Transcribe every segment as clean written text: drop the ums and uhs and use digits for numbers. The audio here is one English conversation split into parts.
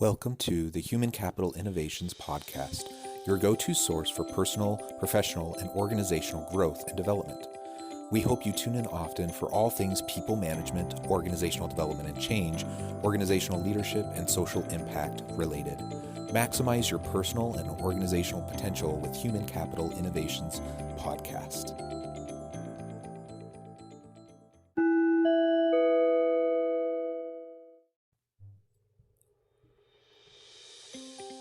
Welcome to the Human Capital Innovations Podcast, your go-to source for personal, professional, and organizational growth and development. We hope you tune in often for all things people management, organizational development and change, organizational leadership, and social impact related. Maximize your personal and organizational potential with Human Capital Innovations Podcast.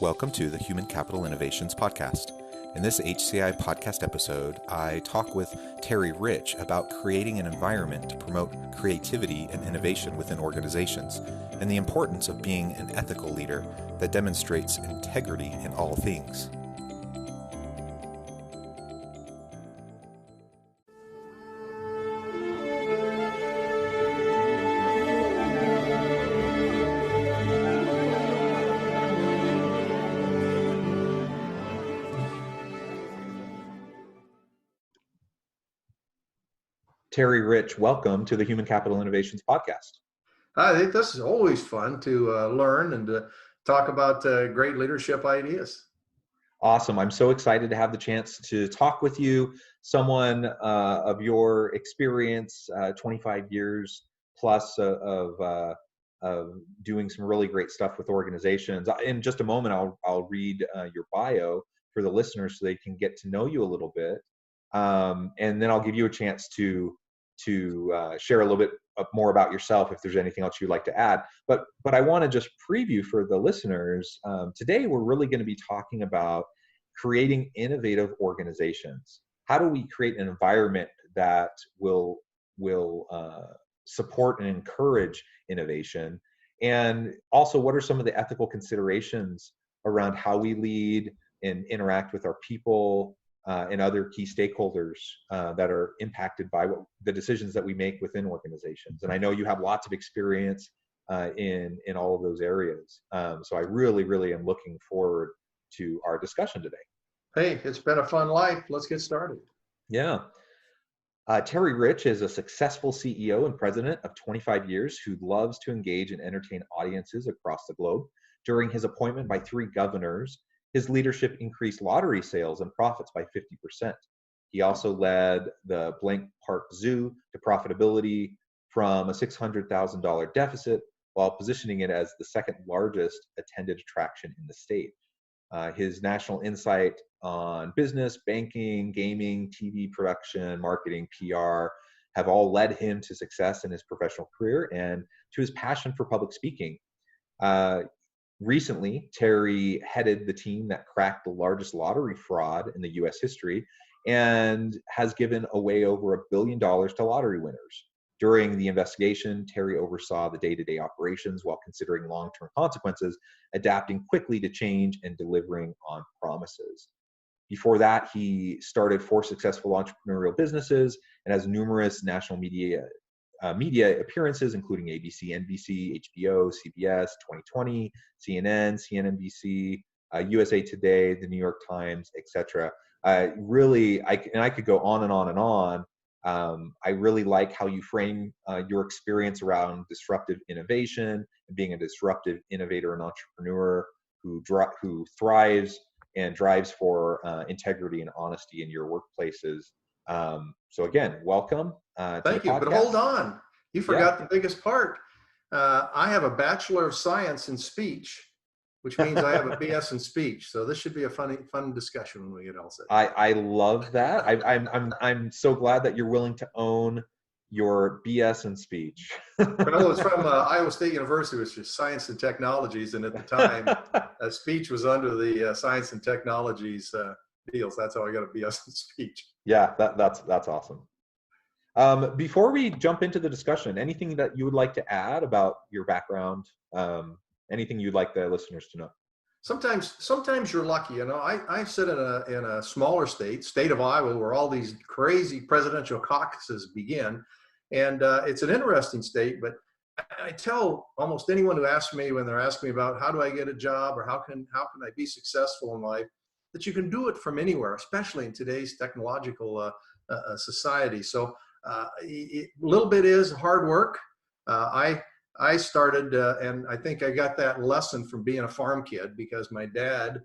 Welcome to the Human Capital Innovations Podcast. In this HCI podcast episode, I talk with Terry Rich about creating an environment to promote creativity and innovation within organizations, and the importance of being an ethical leader that demonstrates integrity in all things. Terry Rich, welcome to the Human Capital Innovations Podcast. I think this is always fun to learn and to talk about great leadership ideas. Awesome. I'm so excited to have the chance to talk with you, someone of your experience, 25 years plus of doing some really great stuff with organizations. In just a moment, I'll read your bio for the listeners so they can get to know you a little bit. And then I'll give you a chance to share a little bit more about yourself if there's anything else you'd like to add. But I want to just preview for the listeners. Today, we're really going to be talking about creating innovative organizations. How do we create an environment that will support and encourage innovation? And also, what are some of the ethical considerations around how we lead and interact with our people and other key stakeholders that are impacted by the decisions that we make within organizations. And I know you have lots of experience in all of those areas. So I really am looking forward to our discussion today. Hey, it's been a fun life. Let's get started. Yeah. Terry Rich is a successful CEO and president of 25 years who loves to engage and entertain audiences across the globe. During his appointment by 3 governors, his leadership increased lottery sales and profits by 50%. He also led the Blank Park Zoo to profitability from a $600,000 deficit while positioning it as the second largest attended attraction in the state. His national insight on business, banking, gaming, TV production, marketing, PR have all led him to success in his professional career and to his passion for public speaking. Recently, Terry headed the team that cracked the largest lottery fraud in the U.S. history and has given away over $1 billion to lottery winners. During the investigation, Terry oversaw the day-to-day operations while considering long-term consequences, adapting quickly to change and delivering on promises. Before that, he started 4 successful entrepreneurial businesses and has numerous national media appearances, including ABC, NBC, HBO, CBS, 2020, CNN, CNNBC, USA Today, the New York Times, etc. Really, I could go on and on and on. I really like how you frame your experience around disruptive innovation and being a disruptive innovator and entrepreneur who thrives and drives for integrity and honesty in your workplaces. So again, welcome. Thank you, but hold on. You forgot the biggest part. I have a Bachelor of Science in Speech, which means I have a BS in Speech. So this should be a fun discussion when we get all set. I love that. I'm so glad that you're willing to own your BS in Speech. Well, it's from Iowa State University, which is Science and Technologies, and at the time, speech was under the Science and Technologies deals. That's how I got a BS in Speech. Yeah, that's awesome. Before we jump into the discussion, anything that you would like to add about your background? Anything you'd like the listeners to know? Sometimes you're lucky. You know, I sit in a smaller state of Iowa, where all these crazy presidential caucuses begin, and it's an interesting state. But I tell almost anyone who asks me, when they're asking me about how do I get a job or how can I be successful in life, that you can do it from anywhere, especially in today's technological society. So a little bit is hard work. I I started, and I think I got that lesson from being a farm kid, because my dad,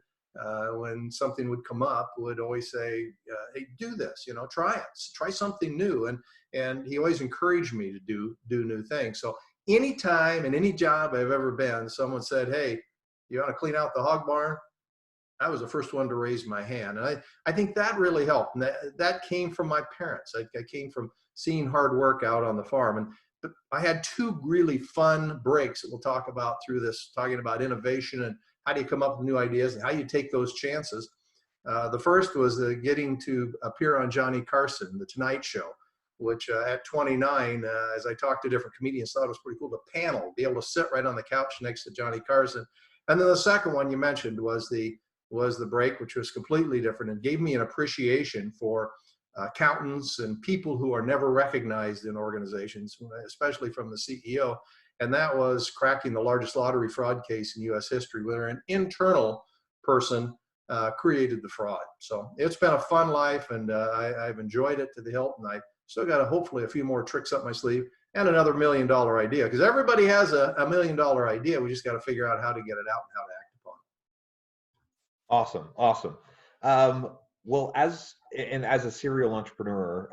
when something would come up, would always say, "Hey, do this. You know, try it. Try something new." And he always encouraged me to do new things. So anytime in any job I've ever been, someone said, "Hey, you want to clean out the hog barn?" I was the first one to raise my hand. And I think that really helped. And that came from my parents. I came from seeing hard work out on the farm. And but I had two really fun breaks that we'll talk about through this, talking about innovation and how do you come up with new ideas and how you take those chances. The first was getting to appear on Johnny Carson, The Tonight Show, which at 29, as I talked to different comedians, thought it was pretty cool. The panel, be able to sit right on the couch next to Johnny Carson. And then the second one you mentioned was the break, which was completely different and gave me an appreciation for accountants and people who are never recognized in organizations, especially from the CEO. And that was cracking the largest lottery fraud case in U.S. history, where an internal person created the fraud. So it's been a fun life, and I've enjoyed it to the hilt. And I still got hopefully a few more tricks up my sleeve and another $1 million idea, because everybody has a $1 million idea. We just got to figure out how to get it out and how to act upon it. Awesome, awesome. Well, as a serial entrepreneur,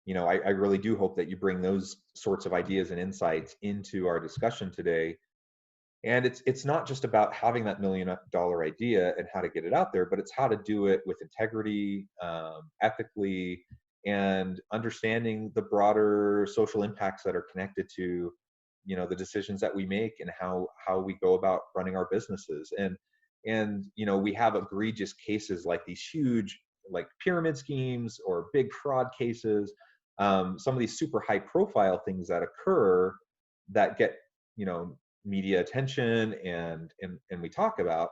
I really do hope that you bring those sorts of ideas and insights into our discussion today. And it's not just about having that $1 million idea and how to get it out there, but it's how to do it with integrity, ethically, and understanding the broader social impacts that are connected to, the decisions that we make and how we go about running our businesses. And we have egregious cases like these huge, like pyramid schemes or big fraud cases, some of these super high profile things that occur that get media attention and we talk about,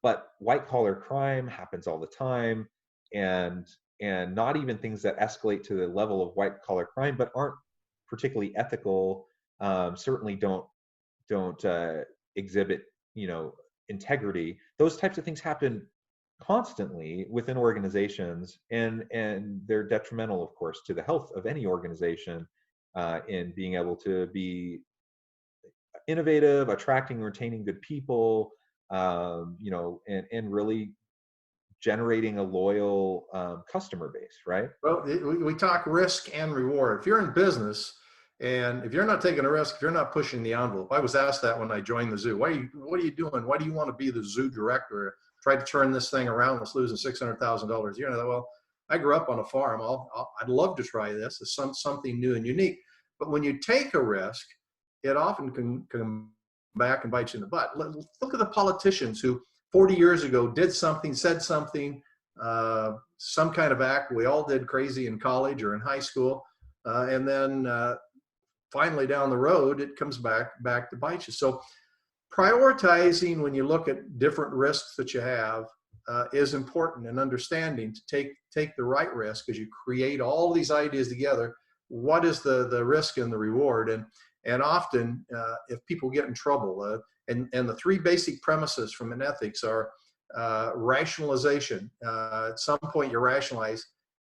but white collar crime happens all the time, and not even things that escalate to the level of white collar crime but aren't particularly ethical, certainly don't exhibit integrity. Those types of things happen constantly within organizations, and they're detrimental, of course, to the health of any organization, in being able to be innovative, attracting, retaining good people, and really generating a loyal customer base, right? Well, we talk risk and reward. If you're in business and if you're not taking a risk, if you're not pushing the envelope. I was asked that when I joined the zoo. What are you doing? Why do you want to be the zoo director? Try to turn this thing around. Let's losing $600,000 a year. And I thought, well, I grew up on a farm. I'd love to try this. It's something new and unique. But when you take a risk, it often can come back and bite you in the butt. Look at the politicians who 40 years ago did something, said something, some kind of act. We all did crazy in college or in high school. And then finally down the road, it comes back to bite you. So prioritizing when you look at different risks that you have is important, and understanding to take the right risk as you create all these ideas together. What is the risk and the reward? And often if people get in trouble, and the three basic premises from an ethics are rationalization. At some point you rationalize,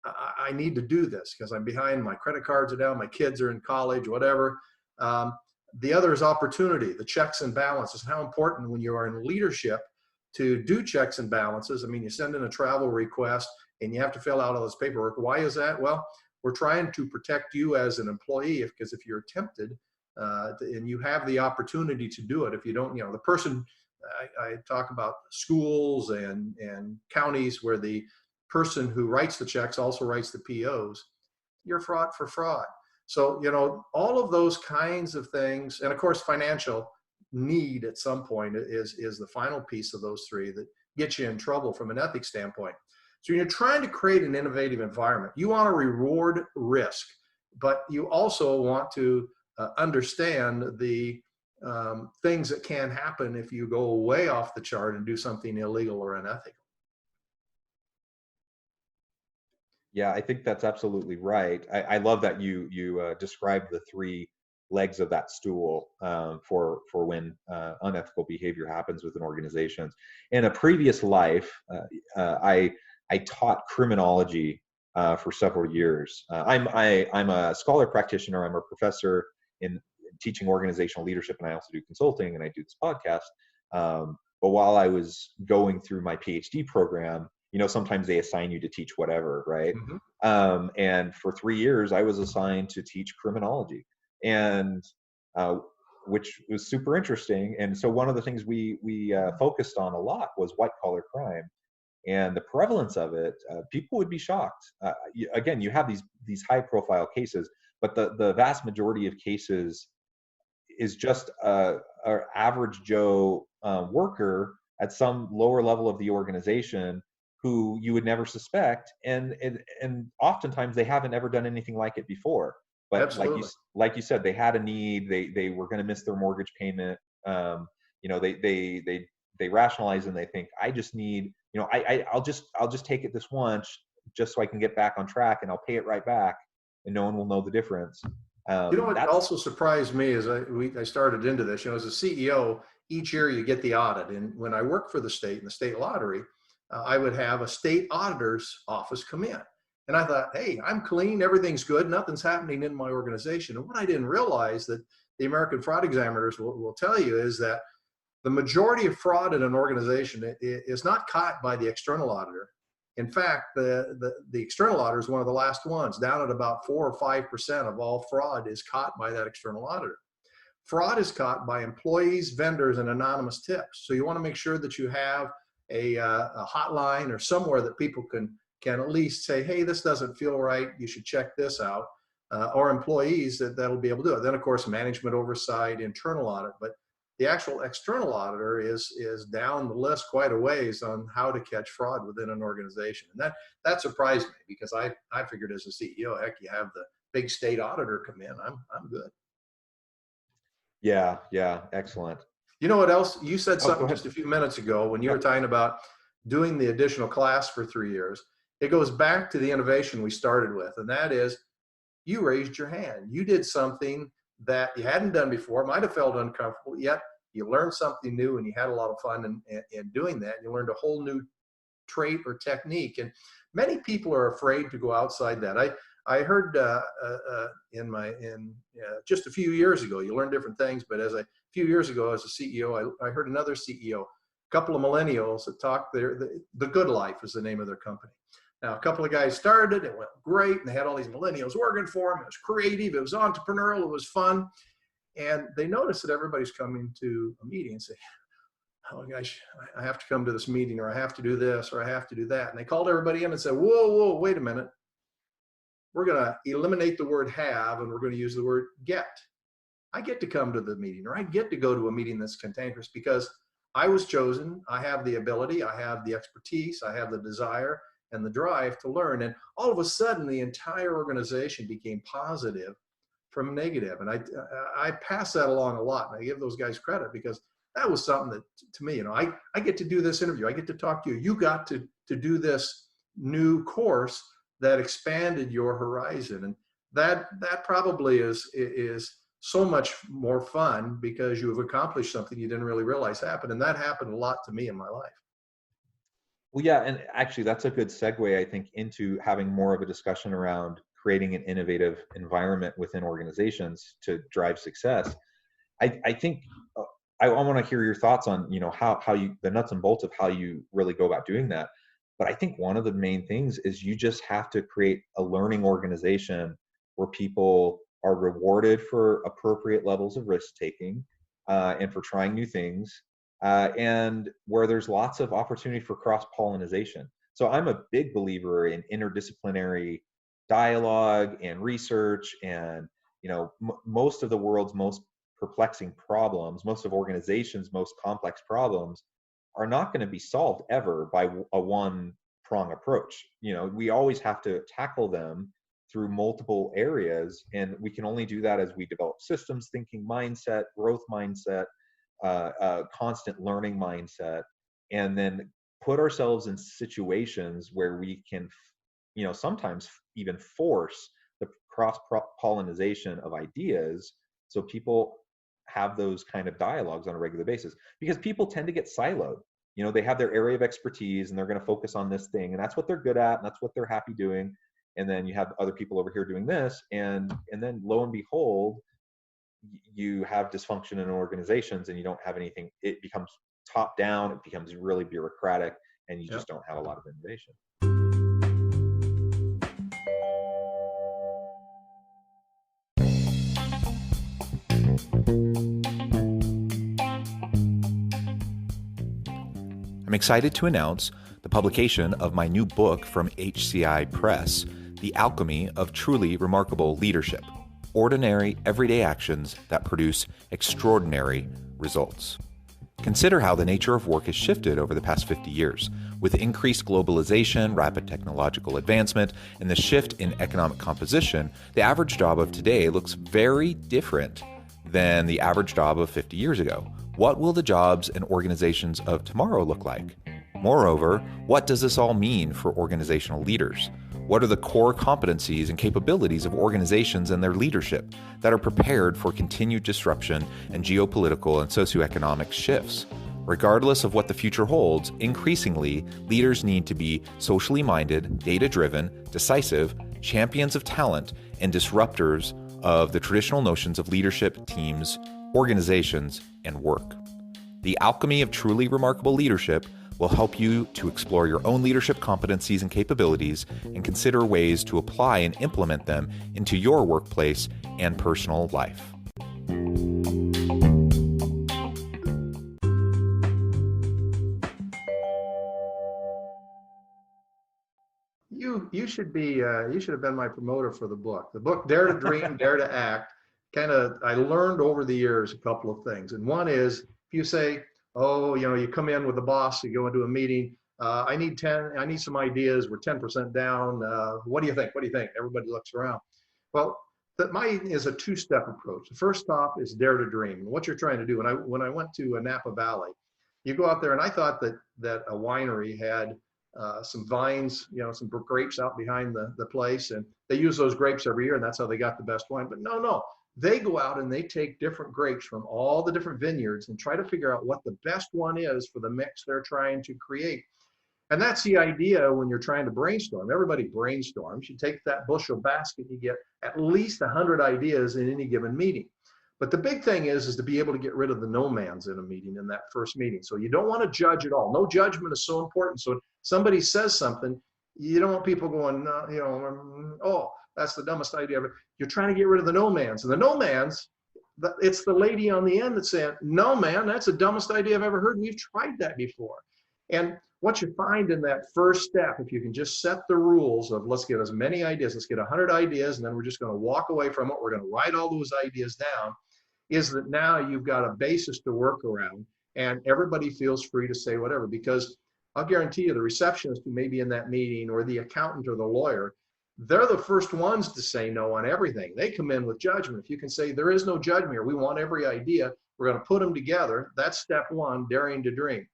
I need to do this because I'm behind, my credit cards are down, my kids are in college, whatever. The other is opportunity, the checks and balances. How important when you are in leadership to do checks and balances. I mean, you send in a travel request and you have to fill out all this paperwork. Why is that? Well, we're trying to protect you as an employee, because if you're tempted and you have the opportunity to do it, if you don't, the person, I talk about schools and counties where the person who writes the checks also writes the POs, you're fraught for fraud. So, all of those kinds of things, and of course, financial need at some point is the final piece of those three that gets you in trouble from an ethics standpoint. So you're trying to create an innovative environment. You want to reward risk, but you also want to understand the things that can happen if you go way off the chart and do something illegal or unethical. Yeah, I think that's absolutely right. I love that you described the three legs of that stool for when unethical behavior happens within organizations. In a previous life, I taught criminology for several years. I'm a scholar practitioner. I'm a professor in teaching organizational leadership, and I also do consulting, and I do this podcast. But while I was going through my PhD program, sometimes they assign you to teach whatever, right? And for 3 years, I was assigned to teach criminology, and which was super interesting. And so one of the things we focused on a lot was white collar crime and the prevalence of it. People would be shocked. Again, you have these high profile cases, but the vast majority of cases is just a average Joe worker at some lower level of the organization who you would never suspect, and oftentimes they haven't ever done anything like it before. But Absolutely. like you said, they had a need. They were going to miss their mortgage payment. They rationalize and they think, I just need, I'll just take it this once just so I can get back on track, and I'll pay it right back, and no one will know the difference. What That's also surprised me is I started into this, as a CEO, each year you get the audit. And when I worked for the state in the state lottery, I would have a state auditor's office come in. And I thought, hey, I'm clean, everything's good, nothing's happening in my organization. And what I didn't realize that the American fraud examiners will tell you is that the majority of fraud in an organization is not caught by the external auditor. In fact, the external auditor is one of the last ones, down at about 4 or 5% of all fraud is caught by that external auditor. Fraud is caught by employees, vendors, and anonymous tips. So you want to make sure that you have a hotline or somewhere that people can at least say, hey, this doesn't feel right, you should check this out, or employees that'll be able to do it. Then, of course, management oversight, internal audit. But the actual external auditor is down the list quite a ways on how to catch fraud within an organization. And that surprised me, because I figured as a CEO, heck, you have the big state auditor come in, I'm good. Yeah, excellent. You know what else? You said Oh, go something ahead. just a few minutes ago when you Yeah. were talking about doing the additional class for 3 years. It goes back to the innovation we started with, and that is you raised your hand. You did something that you hadn't done before, might have felt uncomfortable, yet you learned something new and you had a lot of fun in doing that. You learned a whole new trait or technique. And many people are afraid to go outside that. I heard just a few years ago, you learn different things, but a few years ago as a CEO, I heard another CEO, a couple of millennials that talked the Good Life is the name of their company. Now, a couple of guys started, it went great, and they had all these millennials working for them. It was creative, it was entrepreneurial, it was fun. And they noticed that everybody's coming to a meeting and say, oh gosh, I have to come to this meeting, or I have to do this, or I have to do that. And they called everybody in and said, whoa, wait a minute. We're going to eliminate the word have, and we're going to use the word get. I get to come to the meeting, or I get to go to a meeting that's cantankerous because I was chosen. I have the ability, I have the expertise, I have the desire and the drive to learn. And all of a sudden, the entire organization became positive from negative. And I pass that along a lot, and I give those guys credit, because that was something that, to me, I get to do this interview. I get to talk to you. You got to do this new course that expanded your horizon. And that probably is so much more fun because you have accomplished something you didn't really realize happened. And that happened a lot to me in my life. Well, yeah, and actually that's a good segue, I think, into having more of a discussion around creating an innovative environment within organizations to drive success. I think I want to hear your thoughts on, how you, the nuts and bolts of how you really go about doing that. But I think one of the main things is you just have to create a learning organization where people are rewarded for appropriate levels of risk taking, and for trying new things, and where there's lots of opportunity for cross-pollination. So I'm a big believer in interdisciplinary dialogue and research, and most of the world's most perplexing problems, most of organizations' most complex problems are not going to be solved ever by a one prong approach. We always have to tackle them through multiple areas, and we can only do that as we develop systems thinking mindset, growth mindset, constant learning mindset, and then put ourselves in situations where we can, sometimes even force the cross-pollination of ideas, so people have those kind of dialogues on a regular basis. Because people tend to get siloed. They have their area of expertise and they're going to focus on this thing, and that's what they're good at, and that's what they're happy doing. And then you have other people over here doing this, and then lo and behold, you have dysfunction in organizations and you don't have anything, it becomes top down, it becomes really bureaucratic, and you Yep. just don't have a lot of innovation. I'm excited to announce the publication of my new book from HCI Press, The Alchemy of Truly Remarkable Leadership: Ordinary, Everyday Actions that Produce Extraordinary Results. Consider how the nature of work has shifted over the past 50 years. With increased globalization, rapid technological advancement, and the shift in economic composition, the average job of today looks very different than the average job of 50 years ago. What will the jobs and organizations of tomorrow look like? Moreover, what does this all mean for organizational leaders? What are the core competencies and capabilities of organizations and their leadership that are prepared for continued disruption and geopolitical and socioeconomic shifts? Regardless of what the future holds, increasingly, leaders need to be socially minded, data-driven, decisive, champions of talent, and disruptors of the traditional notions of leadership, teams, organizations, and work. The Alchemy of Truly Remarkable Leadership will help you to explore your own leadership competencies and capabilities and consider ways to apply and implement them into your workplace and personal life. You should be you should have been my promoter for the book. The book Dare to Dream, Dare to Act. I learned over the years a couple of things, and one is, if you say, oh, you come in with the boss, you go into a meeting. I need some ideas. We're 10% down. What do you think? What do you think? Everybody looks around. Well, mine is a two-step approach. The first stop is dare to dream. And what you're trying to do. When I went to Napa Valley, you go out there, and I thought that a winery had some vines, some grapes out behind the place, and they use those grapes every year, and that's how they got the best wine. But no, they go out and they take different grapes from all the different vineyards and try to figure out what the best one is for the mix they're trying to create. And that's the idea when you're trying to brainstorm. Everybody brainstorms. You take that bushel basket, you get at least 100 ideas in any given meeting. But the big thing is to be able to get rid of the no-mans in a meeting, in that first meeting. So you don't want to judge at all. No judgment is so important. So if somebody says something, you don't want people going, oh, that's the dumbest idea ever. You're trying to get rid of the no-mans. And the no-mans, it's the lady on the end that's saying, no, man, that's the dumbest idea I've ever heard. We've tried that before. And what you find in that first step, if you can just set the rules of let's get as many ideas, let's get 100 ideas, and then we're just going to walk away from it. We're going to write all those ideas down, is that now you've got a basis to work around, and everybody feels free to say whatever. Because I'll guarantee you the receptionist who may be in that meeting, or the accountant or the lawyer, they're the first ones to say no on everything. They come in with judgment. If you can say there is no judgment here, we want every idea, we're going to put them together. That's step one, daring to dream.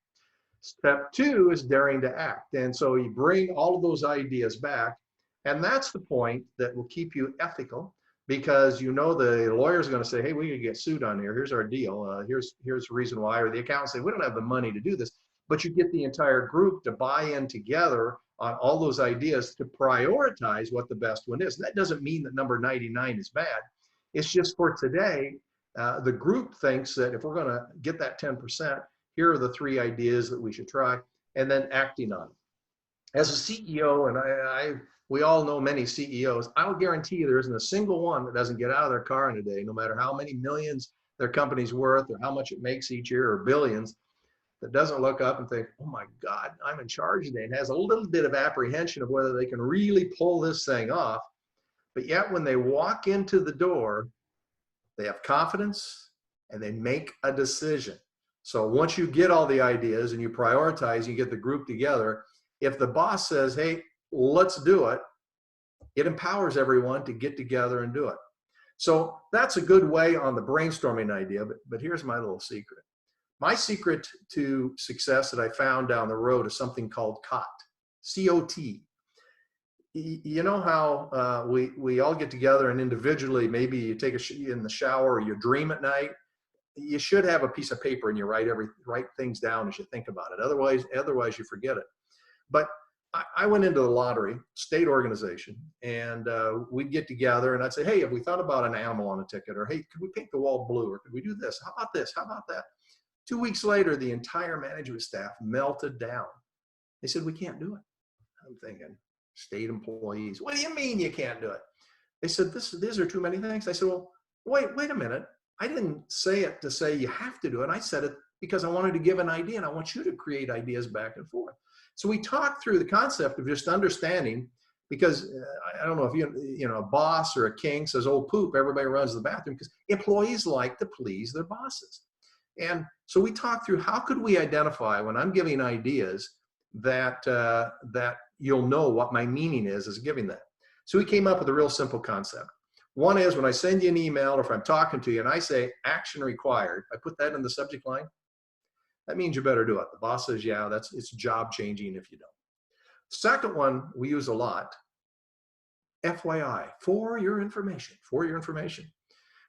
Step two is daring to act. And so you bring all of those ideas back, and that's the point that will keep you ethical, because the lawyer's going to say, hey, we could get sued on here. Here's our deal. Here's the reason why. Or the accountant say, we don't have the money to do this. But you get the entire group to buy in together on all those ideas to prioritize what the best one is. And that doesn't mean that number 99 is bad. It's just for today, the group thinks that if we're going to get that 10%, here are the 3 ideas that we should try, and then acting on it. As a CEO, and we all know many CEOs, I'll guarantee you there isn't a single one that doesn't get out of their car in a day, no matter how many millions their company's worth or how much it makes each year, or billions, that doesn't look up and think, oh my God, I'm in charge today, and has a little bit of apprehension of whether they can really pull this thing off. But yet when they walk into the door, they have confidence and they make a decision. So once you get all the ideas and you prioritize, you get the group together, if the boss says, hey, let's do it, it empowers everyone to get together and do it. So that's a good way on the brainstorming idea, but here's my little secret. My secret to success that I found down the road is something called COT, C-O-T. You know how we all get together and individually, maybe you take in the shower or you dream at night. You should have a piece of paper and you write things down as you think about it. Otherwise you forget it. But I went into the lottery, state organization, and we'd get together and I'd say, hey, have we thought about an animal on a ticket? Or hey, could we paint the wall blue? Or could we do this? How about this? How about that? 2 weeks later, the entire management staff melted down. They said, we can't do it. I'm thinking, state employees, what do you mean you can't do it? They said, these are too many things. I said, well, wait a minute. I didn't say it to say you have to do it. I said it because I wanted to give an idea and I want you to create ideas back and forth. So we talked through the concept of just understanding, because I don't know if a boss or a king says, oh, poop, everybody runs to the bathroom, because employees like to please their bosses. And so we talked through how could we identify when I'm giving ideas that you'll know what my meaning is giving that. So we came up with a real simple concept. One is when I send you an email or if I'm talking to you and I say action required, I put that in the subject line. That means you better do it. The boss says, yeah, it's job changing if you don't. Second one we use a lot, FYI, for your information, for your information.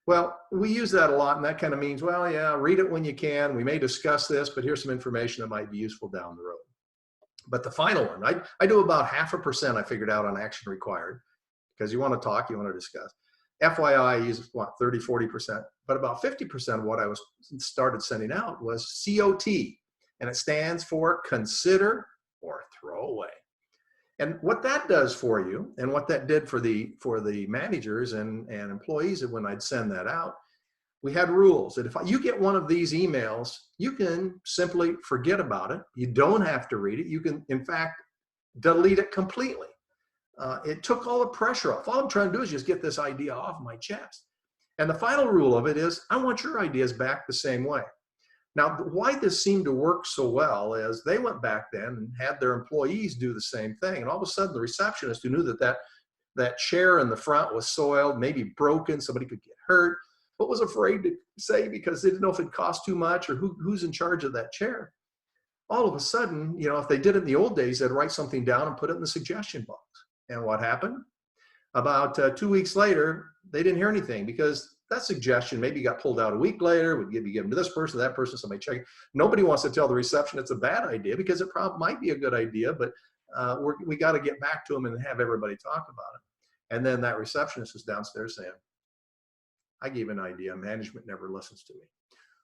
Well, we use that a lot, and that kind of means, well, yeah, read it when you can. We may discuss this, but here's some information that might be useful down the road. But the final one, I do about 0.5%, I figured out, on action required, because you want to talk, you want to discuss. FYI, I use what, 30, 40%, but about 50% of what I started sending out was COT, and it stands for consider or throw away. And what that does for you, and what that did for the managers and employees, and when I'd send that out, we had rules that if you get one of these emails, you can simply forget about it. You don't have to read it. You can, in fact, delete it completely. It took all the pressure off. All I'm trying to do is just get this idea off my chest. And the final rule of it is, I want your ideas back the same way. Now, why this seemed to work so well is they went back then and had their employees do the same thing. And all of a sudden, the receptionist who knew that chair in the front was soiled, maybe broken, somebody could get hurt, but was afraid to say because they didn't know if it cost too much or who's in charge of that chair. All of a sudden, if they did it in the old days, they'd write something down and put it in the suggestion box. And what happened? About 2 weeks later, they didn't hear anything because that suggestion maybe got pulled out a week later, would be given to this person, that person, somebody check. Nobody wants to tell the reception it's a bad idea because it probably might be a good idea, but we got to get back to them and have everybody talk about it. And then that receptionist is downstairs saying, I gave an idea, management never listens to me.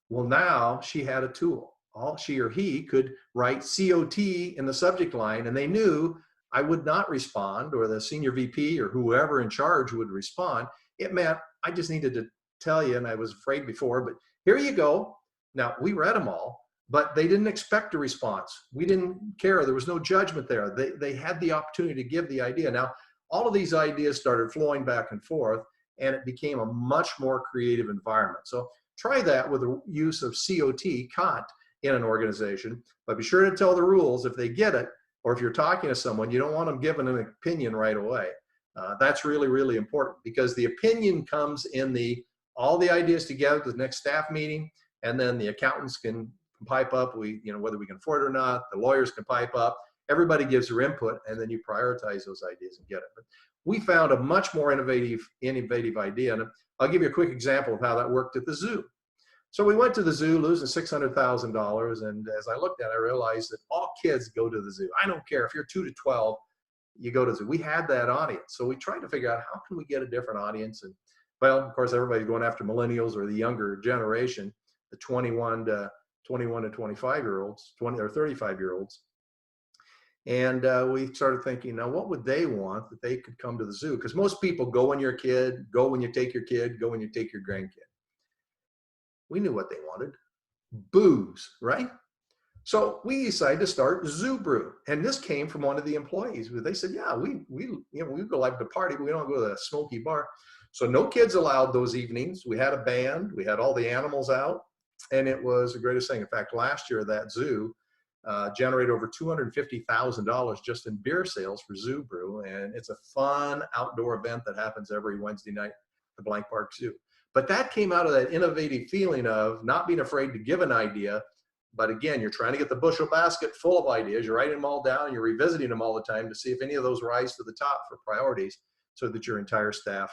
Well, now she had a tool. All she or he could write COT in the subject line, and they knew I would not respond, or the senior VP or whoever in charge would respond. It meant I just needed to tell you, and I was afraid before, but here you go. Now, we read them all, but they didn't expect a response. We didn't care. There was no judgment there. They had the opportunity to give the idea. Now, all of these ideas started flowing back and forth, and it became a much more creative environment. So try that with the use of COT in an organization, but be sure to tell the rules if they get it, or if you're talking to someone, you don't want them giving an opinion right away. That's really, really important, because the opinion comes in all the ideas together to the next staff meeting, and then the accountants can pipe up, whether we can afford it or not, the lawyers can pipe up, everybody gives their input, and then you prioritize those ideas and get it. But we found a much more innovative idea, and I'll give you a quick example of how that worked at the zoo. So we went to the zoo losing $600,000, and as I looked at it, I realized that all kids go to the zoo. I don't care if you're 2 to 12, you go to the zoo. We had that audience, so we tried to figure out how can we get a different audience. And well, of course, everybody's going after millennials or the younger generation, the 21 to 25-year-olds, 20 or 35-year-olds. And we started thinking, now what would they want that they could come to the zoo? Because most people go when you're a kid, go when you take your kid, go when you take your grandkid. We knew what they wanted, booze, right? So we decided to start Zoo Brew, and this came from one of the employees. They said, "Yeah, we go like to party, but we don't go to a smoky bar." So no kids allowed those evenings. We had a band, we had all the animals out, and it was the greatest thing. In fact, last year that zoo generated over $250,000 just in beer sales for Zoo Brew, and it's a fun outdoor event that happens every Wednesday night at the Blank Park Zoo. But that came out of that innovative feeling of not being afraid to give an idea. But again, you're trying to get the bushel basket full of ideas. You're writing them all down. You're revisiting them all the time to see if any of those rise to the top for priorities, so that your entire staff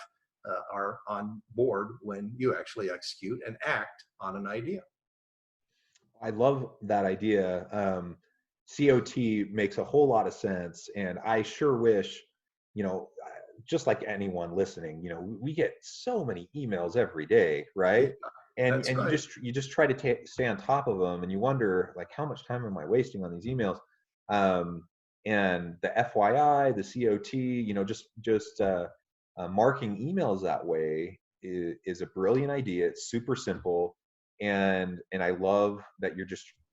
are on board when you actually execute and act on an idea. I love that idea. COT makes a whole lot of sense. And I sure wish, you know, just like anyone listening, you know, we get so many emails every day, Yeah, right? that's And right. you just try to stay on top of them, and you wonder like how much time am I wasting on these emails? Um, and the FYI, the COT, you know, marking emails that way is a brilliant idea. It's super simple, and I love that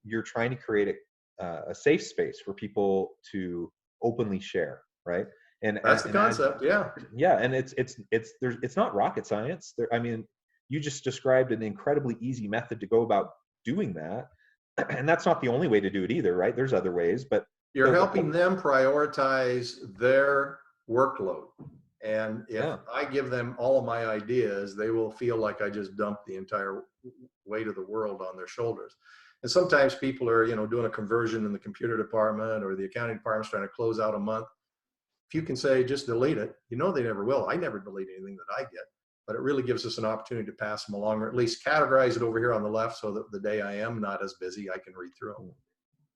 you're trying to create a safe space for people to openly share, right? That's the And as concept. Yeah. yeah, and it's not rocket science. There, I mean, you just described an incredibly easy method to go about doing that, and that's not the only way to do it either, right? There's other ways, but You're the helping whole them prioritize their workload. And if yeah. I give them all of my ideas, they will feel like I just dumped the entire weight of the world on their shoulders. And sometimes people are, doing a conversion in the computer department or the accounting department's trying to close out a month. If you can say, just delete it, they never will. I never delete anything that I get, but it really gives us an opportunity to pass them along, or at least categorize it over here on the left so that the day I am not as busy, I can read through them.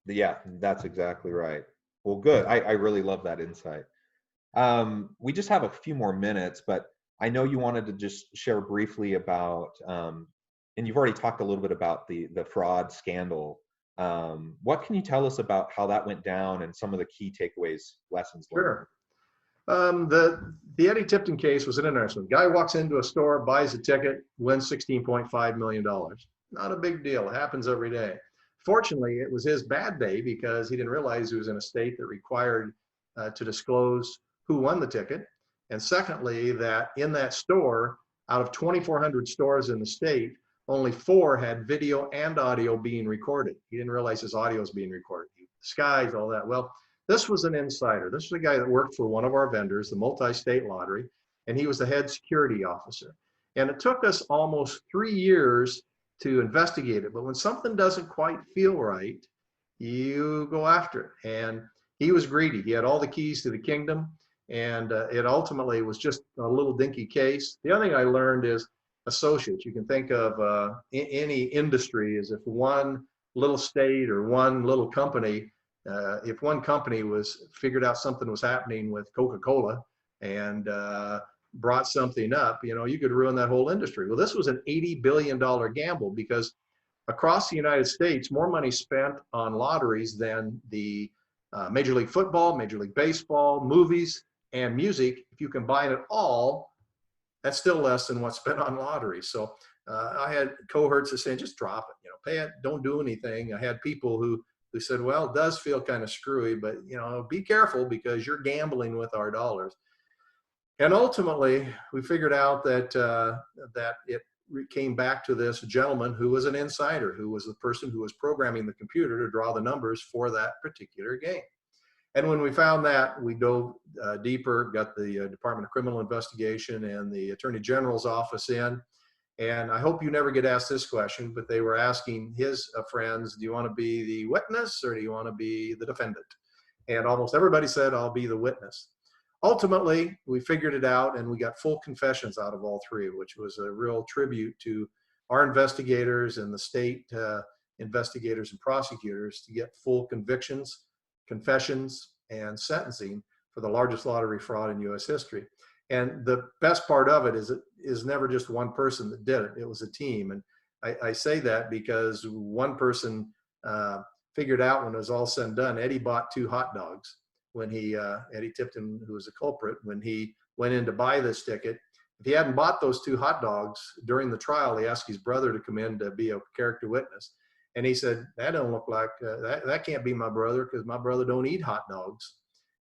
Yeah, that's exactly right. Well, good. I really love that insight. We just have a few more minutes, but I know you wanted to just share briefly about, and you've already talked a little bit about the fraud scandal. What can you tell us about how that went down and some of the key takeaways, lessons learned? Sure. The Eddie Tipton case was an interesting one. Guy walks into a store, buys a ticket, wins $16.5 million. Not a big deal. It happens every day. Fortunately, it was his bad day because he didn't realize he was in a state that required to disclose who won the ticket. And secondly, that in that store, out of 2,400 stores in the state, only 4 had video and audio being recorded. He didn't realize his audio was being recorded. Skies, all that. Well, this was an insider. This was a guy that worked for one of our vendors, the multi-state lottery, and he was the head security officer. And it took us almost 3 years to investigate it. But when something doesn't quite feel right, you go after it. And he was greedy. He had all the keys to the kingdom, and it ultimately was just a little dinky case. The other thing I learned is associates. You can think of any industry as if one little state or one little company, if one company was figured out something was happening with Coca-Cola and brought something up, you could ruin that whole industry. Well, this was an $80 billion gamble because across the United States, more money spent on lotteries than the Major League Football, Major League Baseball, movies, and music. If you combine it all, that's still less than what's spent on lotteries. So I had cohorts that saying, just drop it, pay it, don't do anything. I had people who said, well, it does feel kind of screwy, but be careful because you're gambling with our dollars. And ultimately, we figured out that that it came back to this gentleman who was an insider, who was the person who was programming the computer to draw the numbers for that particular game. And when we found that, we dove deeper, got the Department of Criminal Investigation and the Attorney General's office in. And I hope you never get asked this question, but they were asking his friends, do you want to be the witness or do you want to be the defendant? And almost everybody said, I'll be the witness. Ultimately, we figured it out and we got full confessions out of all 3, which was a real tribute to our investigators and the state investigators and prosecutors to get full convictions, confessions, and sentencing for the largest lottery fraud in U.S. history. And the best part of it is it is never just one person that did it. It was a team. And I say that because one person figured out when it was all said and done, Eddie bought 2 hot dogs when Eddie Tipton, who was the culprit, when he went in to buy this ticket. If he hadn't bought those 2 hot dogs during the trial, he asked his brother to come in to be a character witness. And he said, that don't look like, that can't be my brother because my brother don't eat hot dogs.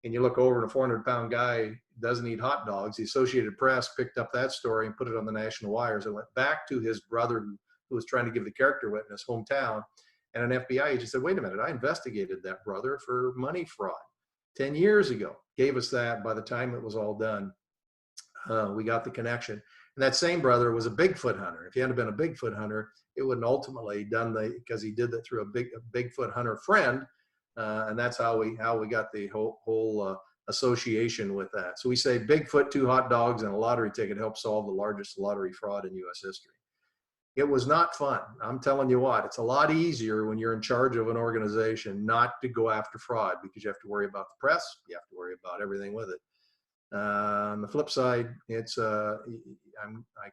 And you look over and a 400-pound guy doesn't eat hot dogs. The Associated Press picked up that story and put it on the national wires. It went back to his brother who was trying to give the character witness hometown. And an FBI agent said, wait a minute, I investigated that brother for money fraud 10 years ago. Gave us that. By the time it was all done, we got the connection. And that same brother was a Bigfoot hunter. If he hadn't been a Bigfoot hunter, it wouldn't ultimately done because he did that through a Bigfoot hunter friend. And that's how we got the whole association with that. So we say Bigfoot, 2 hot dogs, and a lottery ticket helped solve the largest lottery fraud in U.S. history. It was not fun. I'm telling you what, it's a lot easier when you're in charge of an organization not to go after fraud, because you have to worry about the press. You have to worry about everything with it. On the flip side, it's I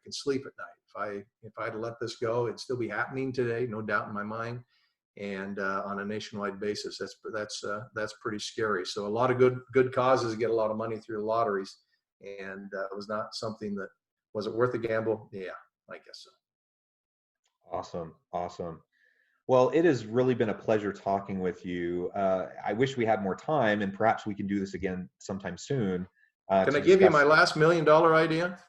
can sleep at night. If I'd let this go, it'd still be happening today, no doubt in my mind. And on a nationwide basis, that's pretty scary. So a lot of good causes get a lot of money through the lotteries, and it was not something that was it worth a gamble? Yeah, I guess so. Awesome. Well, it has really been a pleasure talking with you. I wish we had more time, and perhaps we can do this again sometime soon. Can I give you my last $1 million idea?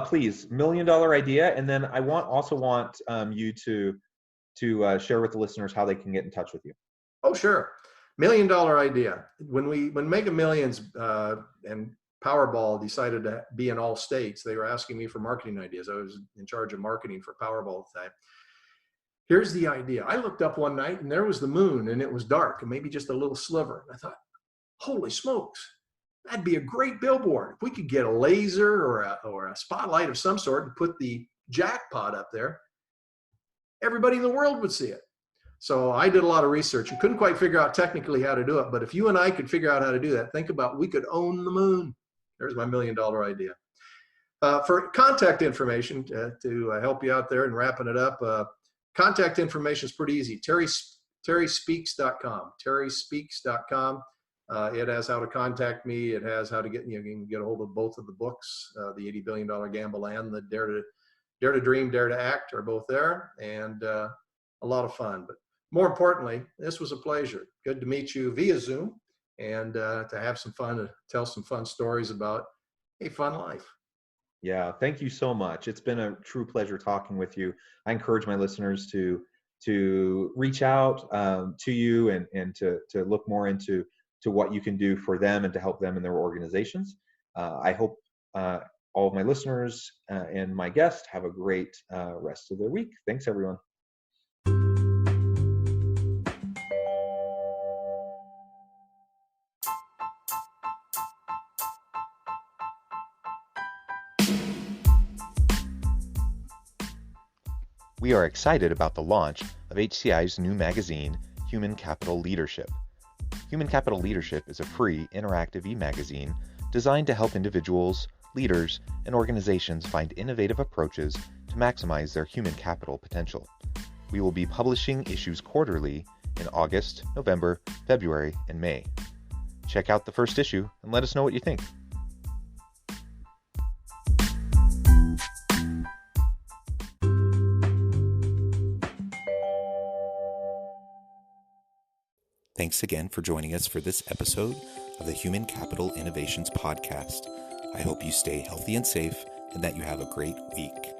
Please, $1 million idea, and then I also want you to share with the listeners how they can get in touch with you. Oh, sure. $1 million idea. When Mega Millions and Powerball decided to be in all states, they were asking me for marketing ideas. I was in charge of marketing for Powerball at the time. Here's the idea. I looked up one night and there was the moon, and it was dark and maybe just a little sliver. And I thought, holy smokes, that'd be a great billboard. If we could get a laser or a spotlight of some sort and put the jackpot up there, everybody in the world would see it. So I did a lot of research and couldn't quite figure out technically how to do it. But if you and I could figure out how to do that, think about, we could own the moon. There's my $1 million idea. For contact information to help you out there and wrapping it up, contact information is pretty easy. terryspeaks.com. terryspeaks.com. It has how to contact me. It has how to you can get a hold of both of the books, the $80 billion Gamble and the Dare to Dream, Dare to Act are both there, and a lot of fun. But more importantly, this was a pleasure. Good to meet you via Zoom, and to have some fun, to tell some fun stories about a fun life. Yeah, thank you so much. It's been a true pleasure talking with you. I encourage my listeners to reach out to you and to look more into what you can do for them and to help them in their organizations. I hope all of my listeners and my guests have a great rest of their week. Thanks, everyone. We are excited about the launch of HCI's new magazine, Human Capital Leadership. Human Capital Leadership is a free, interactive e-magazine designed to help individuals, leaders, and organizations find innovative approaches to maximize their human capital potential. We will be publishing issues quarterly in August, November, February, and May. Check out the first issue and let us know what you think. Thanks again for joining us for this episode of the Human Capital Innovations Podcast. I hope you stay healthy and safe and that you have a great week.